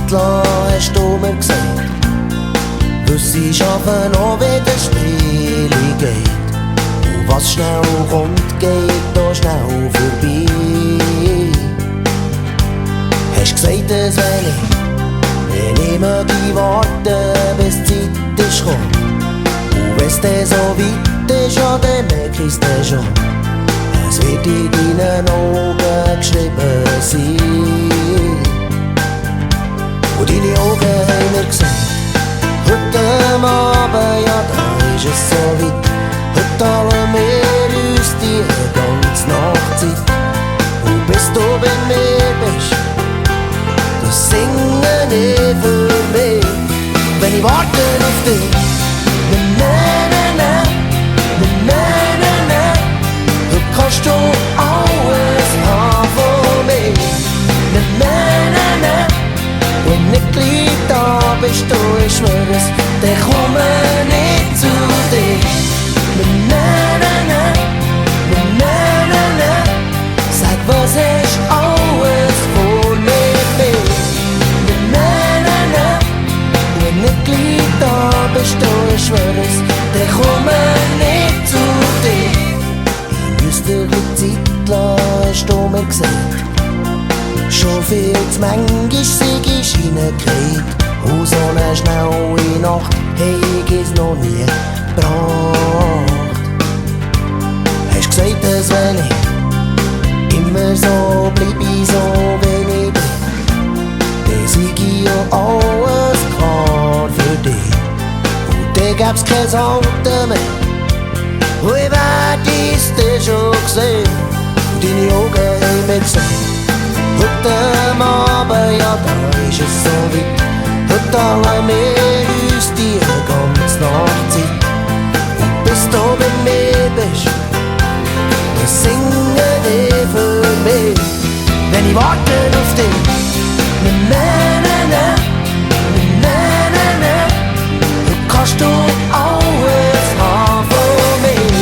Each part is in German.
Zeit lang, hast du mir gesagt. Sie schaffen auch, wie das Spiel geht. Und was schnell kommt, geht auch schnell vorbei. Hast gesagt, es wäre wenn ich möchte warten, bis die Zeit ist gekommen. Und wenn's dann so weit ist, ja, dann merk ich's dann schon. Es wird in deinen Augen geschrieben sein. Und deine Augen haben mir gesagt, heute Abend, ja, da ist es so weit. Heute holen wir uns die ganze Nacht Zeit. Und bis du bei mir bist, das singen ich für mich. Wenn ich warte auf dich, na na na na na na na, du kannst du alles haben von mir. Na na na na, wenn ich gleich da bist, du, ich schwör es, dann komme ich zu dir. Na na na na na na na, sag, was ist alles von mir. Na na na, wenn ich gleich da bist, du, ich schwör es, dann komme ich zu dir. Ich müsste die Zeit lassen, hast du mir gesagt. Schon viel zu manchmal sei ich hineingekriegt. Und so eine schnelle Nacht hab ich es noch nie gebracht. Hast gesagt, dass wenn ich immer so bleib ich so, wie ich bin, dann sei ich ja alles klar für dich. Und dann gäb's kein Halten mehr, und ich werd es dir schon gesehen. Und deine Augen haben mir gesagt, heute Abend, ja, da ist es so weit. Heute holen wir uns die ganze Nacht Zeit. Und bis du bei mir bist, dann singen ich für mich. Wenn ich warte auf dich, na na na na, na na na, du kannst du alles haben von mir.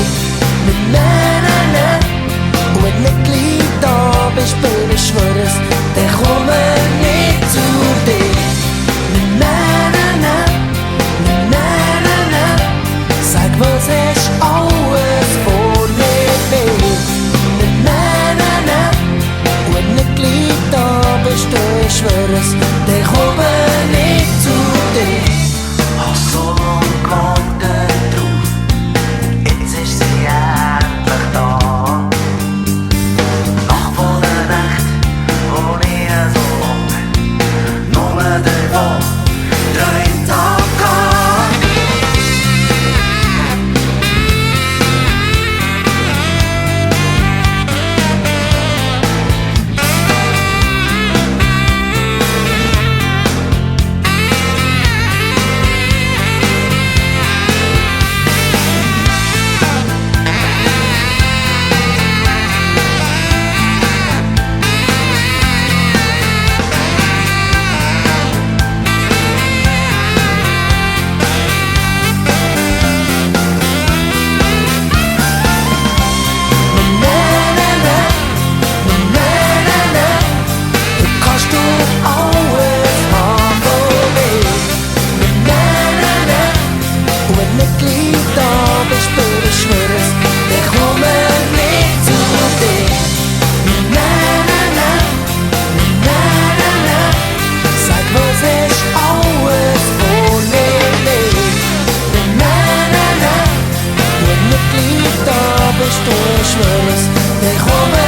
Na na na, und wenn ich gleich da bist, Baby, ich schwör es, dann komme ich zu dir. Na na na, na na na na, sag, was ist alles von mir. Na na na, wenn ich gleich da bist, ich schwör es, dann komme ich zu dir. Hab so lang gewartet drauf, jetzt ist sie endlich da. Nach von der Nacht, wo ich so lang nur davon träumt hab. Ich schwör es, ich komme